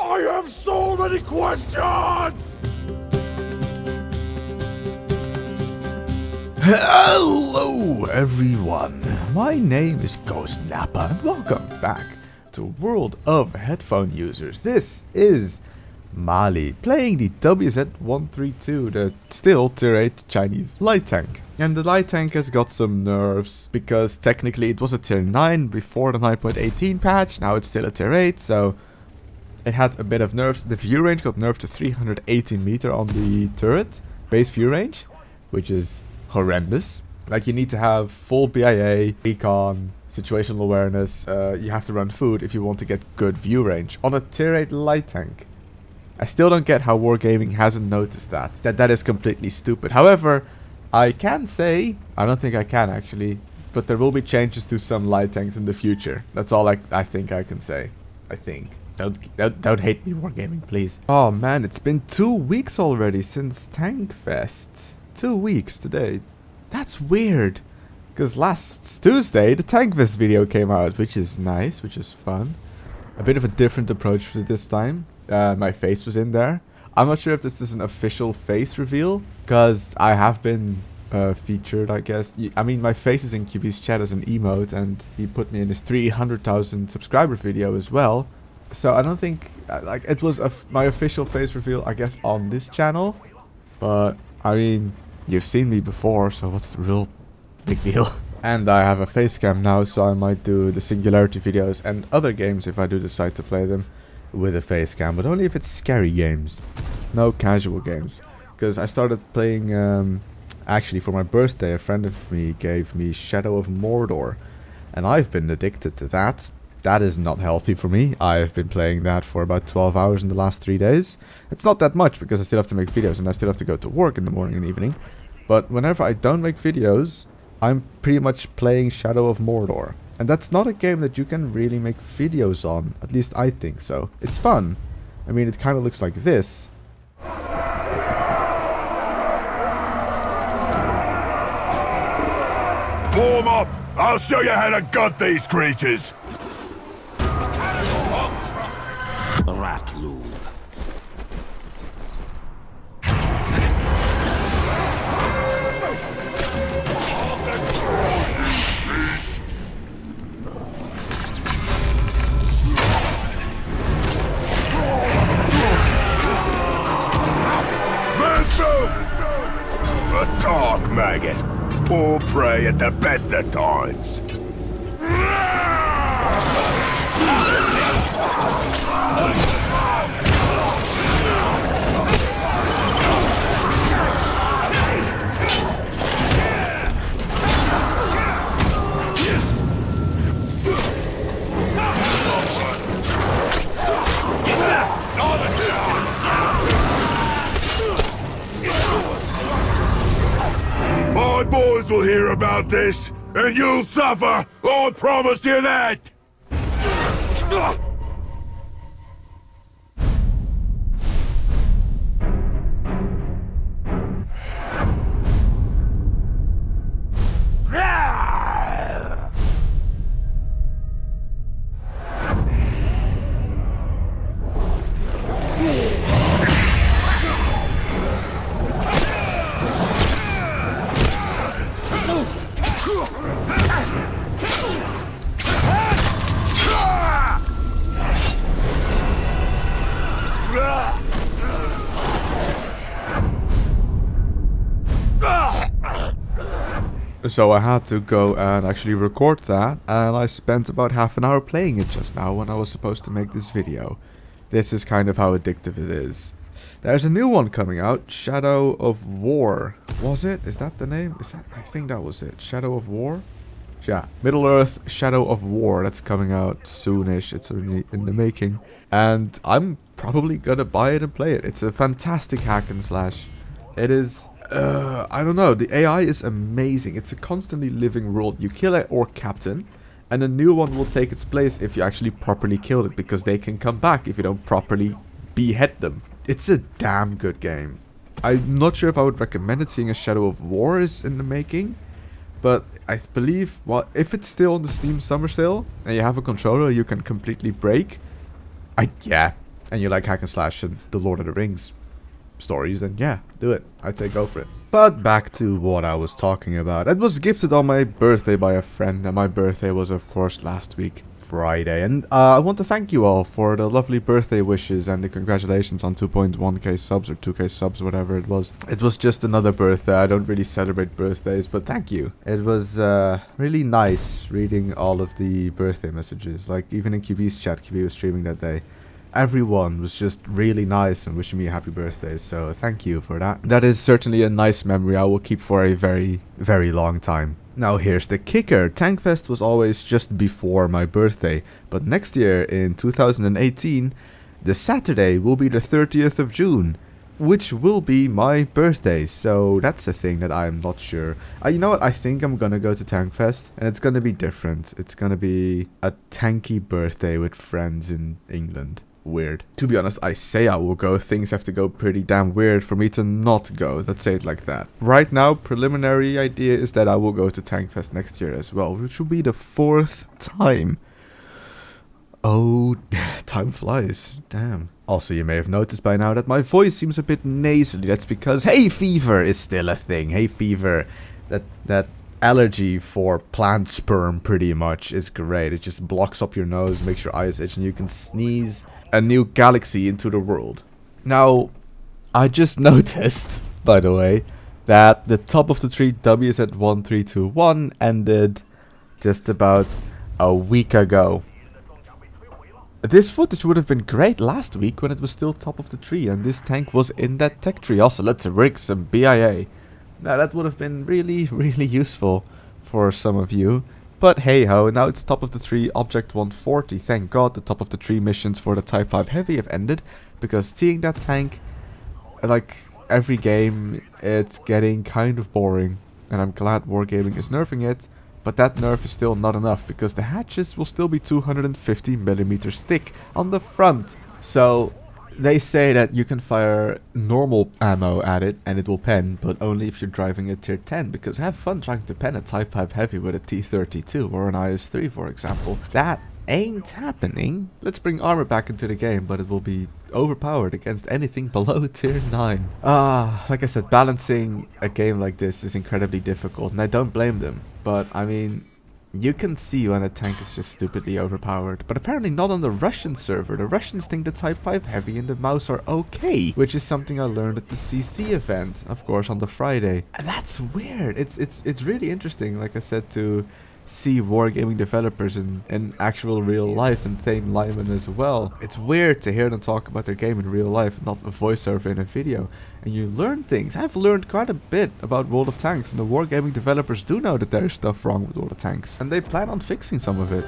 I have so many questions! Hello everyone, my name is Ghost Nappa and welcome back to World of Headphone Users. This is Mali playing the WZ-132, the still tier 8 Chinese light tank. And the light tank has got some nerfs because technically it was a tier 9 before the 9.18 patch, now it's still a tier 8, so it had a bit of nerfs. The view range got nerfed to 318 meter on the turret, base view range, which is horrendous. Like, you need to have full BIA, recon, situational awareness, you have to run food if you want to get good view range on a tier 8 light tank. I still don't get how Wargaming hasn't noticed that. That is completely stupid. However, I can say, I don't think I can actually, but there will be changes to some light tanks in the future. That's all I think I can say. I think. Don't hate me, Wargaming, please. Oh man, it's been 2 weeks already since Tankfest. 2 weeks today. That's weird. Because last Tuesday, the Tankfest video came out, which is nice, which is fun. A bit of a different approach for this time. My face was in there. I'm not sure if this is an official face reveal, because I have been featured, I guess. I mean, my face is in QB's chat as an emote, and he put me in his 300,000 subscriber video as well. So I don't think, like, it was my official face reveal, I guess, on this channel. But, I mean, you've seen me before, so what's the real big deal? And I have a face cam now, so I might do the Singularity videos and other games if I do decide to play them with a face cam, but only if it's scary games, no casual games. Because I started playing, actually for my birthday, a friend of me gave me Shadow of Mordor, and I've been addicted to that. That is not healthy for me. I've been playing that for about 12 hours in the last 3 days. It's not that much because I still have to make videos and I still have to go to work in the morning and evening. But whenever I don't make videos, I'm pretty much playing Shadow of Mordor. And that's not a game that you can really make videos on. At least I think so. It's fun. I mean, it kind of looks like this. Form up! I'll show you how to gut these creatures! MacLeod. A dark maggot. Poor prey at the best of times. My boys will hear about this, and you'll suffer! I promise you that! So I had to go and actually record that, and I spent about half an hour playing it just now when I was supposed to make this video. This is kind of how addictive it is. There's a new one coming out, Shadow of War. Was it? Is that the name? Is that? I think that was it. Shadow of War? Yeah, Middle-earth Shadow of War. That's coming out soonish. It's already in the making. And I'm probably gonna buy it and play it. It's a fantastic hack and slash. It is... I don't know, the AI is amazing. It's a constantly living world. You kill an orc captain, and a new one will take its place if you actually properly kill it, because they can come back if you don't properly behead them. It's a damn good game. I'm not sure if I would recommend it, seeing a Shadow of War is in the making, but I believe, well, if it's still on the Steam Summer Sale, and you have a controller you can completely break, yeah, and you like hack and slash and the Lord of the Rings stories, then yeah, do it. I'd say go for it. But back to what I was talking about. It was gifted on my birthday by a friend, and my birthday was of course last week, Friday. And I want to thank you all for the lovely birthday wishes and the congratulations on 2.1k subs or 2k subs, whatever it was. It was just another birthday. I don't really celebrate birthdays, but thank you. It was really nice reading all of the birthday messages. Like even in QB's chat, QB was streaming that day. Everyone was just really nice and wishing me a happy birthday, so thank you for that. That is certainly a nice memory I will keep for a very, very long time. Now here's the kicker. Tankfest was always just before my birthday, but next year in 2018, the Saturday will be the 30th of June, which will be my birthday, so that's a thing that I'm not sure. You know what, I think I'm gonna go to Tankfest, and it's gonna be different. It's gonna be a tanky birthday with friends in England. Weird. To be honest, I say I will go. Things have to go pretty damn weird for me to not go. Let's say it like that. Right now, preliminary idea is that I will go to Tankfest next year as well, which will be the 4th time. Oh, time flies. Damn. Also, you may have noticed by now that my voice seems a bit nasally. That's because hay fever is still a thing. Hay fever. That allergy for plant sperm pretty much is great. It just blocks up your nose, makes your eyes itch, and you can sneeze a new galaxy into the world. Now, I just noticed, by the way, that the top of the tree WZ1321 ended just about a week ago. This footage would have been great last week when it was still top of the tree and this tank was in that tech tree. Also, let's rig some BIA. Now that would have been really, really useful for some of you. But hey ho, now it's top of the tree, object 140. Thank god the top of the tree missions for the Type 5 Heavy have ended. Because seeing that tank, like every game, it's getting kind of boring. And I'm glad Wargaming is nerfing it. But that nerf is still not enough, because the hatches will still be 250mm thick on the front. So they say that you can fire normal ammo at it and it will pen, but only if you're driving a tier 10, because have fun trying to pen a Type 5 Heavy with a T32 or an IS-3 for example. That ain't happening. Let's bring armor back into the game, but it will be overpowered against anything below tier 9. Like I said, balancing a game like this is incredibly difficult, and I don't blame them. But I mean, you can see when a tank is just stupidly overpowered. But apparently not on the Russian server. The Russians think the Type 5 Heavy and the mouse are okay, which is something I learned at the CC event, of course, on the Friday. And that's weird. It's really interesting, like I said, to see wargaming developers in actual real life, and Thane Lyman as well. It's weird to hear them talk about their game in real life, not a voiceover in a video. And you learn things. I've learned quite a bit about World of Tanks, and the wargaming developers do know that there's stuff wrong with World of Tanks, and they plan on fixing some of it.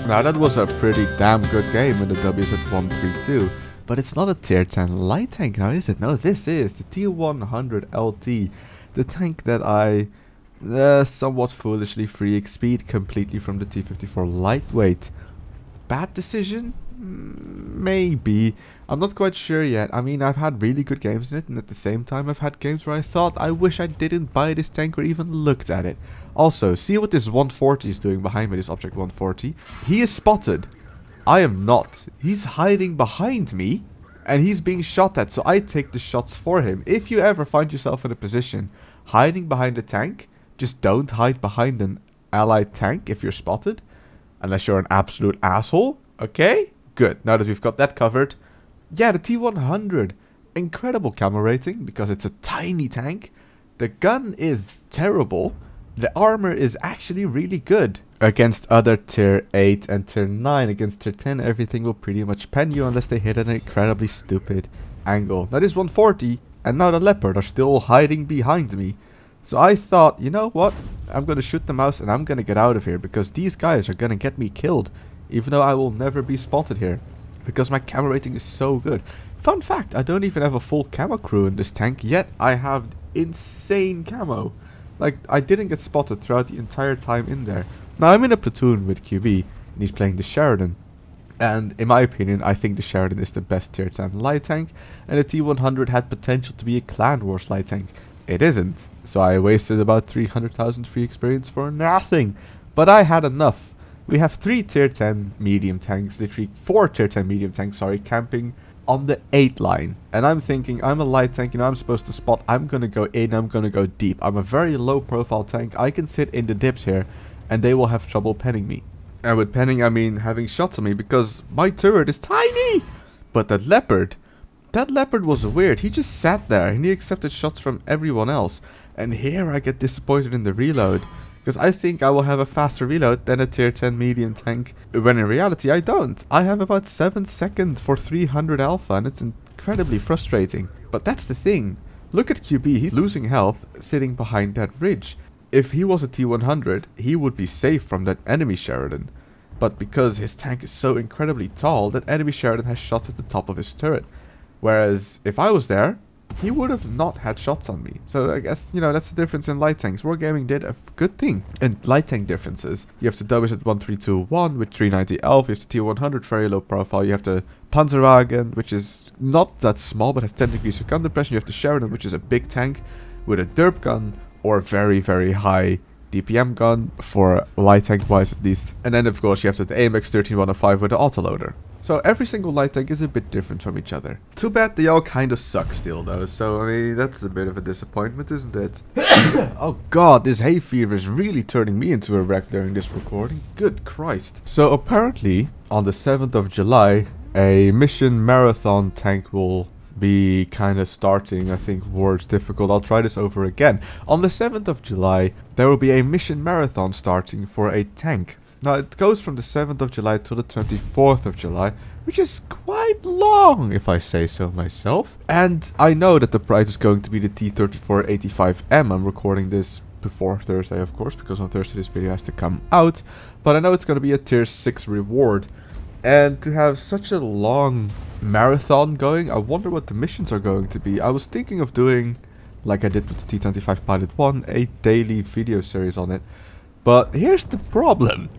Now that was a pretty damn good game in the WZ132, but it's not a tier 10 light tank now, is it? No, this is the T100 LT, the tank that I somewhat foolishly free XP'd completely from the T54 lightweight. Bad decision? Maybe. I'm not quite sure yet. I mean, I've had really good games in it, and at the same time I've had games where I thought I wish I didn't buy this tank or even looked at it. Also, see what this 140 is doing behind me, this object 140? He is spotted. I am not. He's hiding behind me, and he's being shot at, so I take the shots for him. If you ever find yourself in a position hiding behind a tank, just don't hide behind an allied tank if you're spotted. Unless you're an absolute asshole. Okay? Good. Now that we've got that covered. Yeah, the T100. Incredible camo rating, because it's a tiny tank. The gun is terrible. The armor is actually really good. Against other tier 8 and tier 9, against tier 10, everything will pretty much pen you unless they hit an incredibly stupid angle. Now this 140 and now the Leopard are still hiding behind me. So I thought, you know what? I'm gonna shoot the mouse and I'm gonna get out of here, because these guys are gonna get me killed. Even though I will never be spotted here, because my camo rating is so good. Fun fact, I don't even have a full camo crew in this tank, yet I have insane camo. Like, I didn't get spotted throughout the entire time in there. Now, I'm in a platoon with QB, and he's playing the Sheridan. And in my opinion, I think the Sheridan is the best tier 10 light tank, and the T100 had potential to be a Clan Wars light tank. It isn't, so I wasted about 300,000 free experience for nothing. But I had enough. We have 3 tier 10 medium tanks, literally 4 tier 10 medium tanks, sorry, camping on the 8 line. And I'm thinking, I'm a light tank, you know, I'm supposed to spot, I'm gonna go in, I'm gonna go deep. I'm a very low profile tank, I can sit in the dips here, and they will have trouble penning me. And with penning, I mean having shots on me, because my turret is tiny! But that leopard was weird. He just sat there and he accepted shots from everyone else. And here I get disappointed in the reload, because I think I will have a faster reload than a tier 10 medium tank, when in reality I don't. I have about 7 seconds for 300 alpha, and it's incredibly frustrating. But that's the thing. Look at QB, he's losing health sitting behind that ridge. If he was a T100, he would be safe from that enemy Sheridan. But because his tank is so incredibly tall, that enemy Sheridan has shots at the top of his turret. Whereas, if I was there, he would have not had shots on me. So I guess, you know, that's the difference in light tanks. Wargaming did a good thing. And light tank differences. You have the Dovish at 1321 with 390 elf. You have the T100, very low profile. You have the Panzerwagen, which is not that small, but has 10 degrees of gun depression. You have the Sheridan, which is a big tank with a derp gun or very, very high DPM gun, for light tank wise at least. And then of course you have the AMX 13105 with the autoloader. So every single light tank is a bit different from each other. Too bad they all kind of suck still though, so I mean that's a bit of a disappointment, isn't it? Oh god, this hay fever is really turning me into a wreck during this recording. Good Christ. So apparently on the 7th of July a mission marathon tank will be kind of starting. I think words difficult. I'll try this over again. On the 7th of July there will be a mission marathon starting for a tank. Now it goes from the 7th of July to the 24th of July, which is quite long if I say so myself. And I know that the prize is going to be the T3485M. I'm recording this before Thursday of course, because on Thursday this video has to come out. But I know it's going to be a tier 6 reward. And to have such a long marathon going, I wonder what the missions are going to be. I was thinking of doing, like I did with the T25 Pilot 1, a daily video series on it. But here's the problem.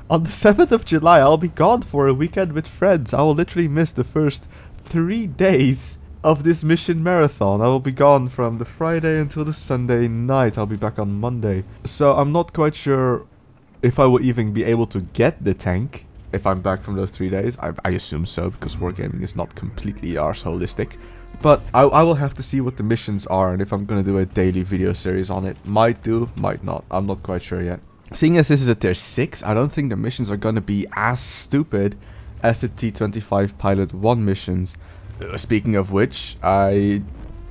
On the 7th of July, I'll be gone for a weekend with friends. I will literally miss the first 3 days of this mission marathon. I will be gone from the Friday until the Sunday night. I'll be back on Monday. So I'm not quite sure if I will even be able to get the tank if I'm back from those 3 days. I assume so, because Wargaming is not completely arse-holistic. But I will have to see what the missions are, and if I'm going to do a daily video series on it. Might do, might not. I'm not quite sure yet. Seeing as this is a tier 6, I don't think the missions are going to be as stupid as the T25 Pilot 1 missions. Speaking of which, I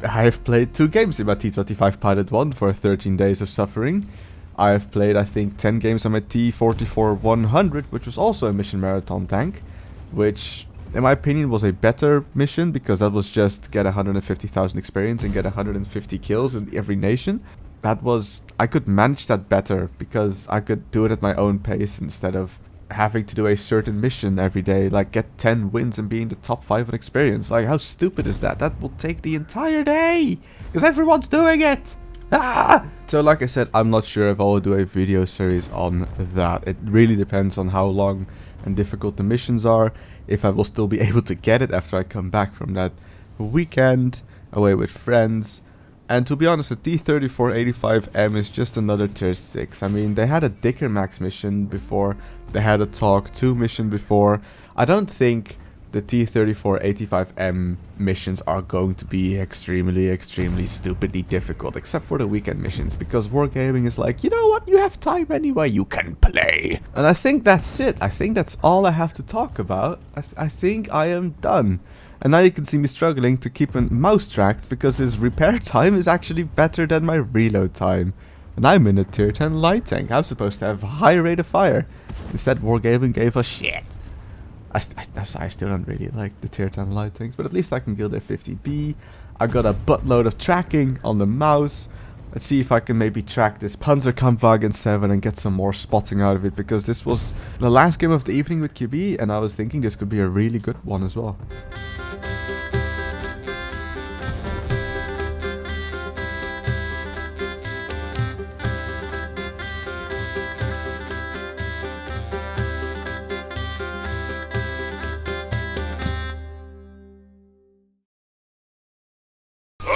have played 2 games in my T25 Pilot 1 for 13 days of suffering. I have played, I think, 10 games on my T44-100, which was also a mission marathon tank, which, in my opinion, was a better mission, because that was just get 150,000 experience and get 150 kills in every nation. That was, I could manage that better, because I could do it at my own pace instead of having to do a certain mission every day, like get 10 wins and be in the top 5 in experience. Like, how stupid is that? That will take the entire day, because everyone's doing it! Ah! So like I said, I'm not sure if I will do a video series on that. It really depends on how long and difficult the missions are, if I will still be able to get it after I come back from that weekend away with friends. And to be honest, the T3485M is just another tier 6. I mean, they had a Dicker Max mission before, they had a Talk 2 mission before. I don't think the T3485M missions are going to be extremely stupidly difficult, except for the weekend missions, because Wargaming is like, you know what, you have time anyway, you can play. And I think that's it. I think that's all I have to talk about. I think I am done. And now you can see me struggling to keep a mouse tracked, because his repair time is actually better than my reload time. And I'm in a tier 10 light tank. I'm supposed to have a high rate of fire. Instead, Wargaming gave us shit. I still don't really like the tier 10 light tanks, but at least I can kill their 50B. I got a buttload of tracking on the mouse. Let's see if I can maybe track this Panzerkampfwagen 7 and get some more spotting out of it, because this was the last game of the evening with QB, and I was thinking this could be a really good one as well.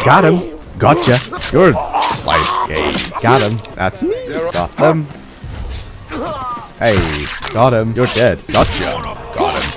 Got him. Gotcha. You're sliced gay. Got him. That's me. Got him. Hey, got him. You're dead. Gotcha. Got him.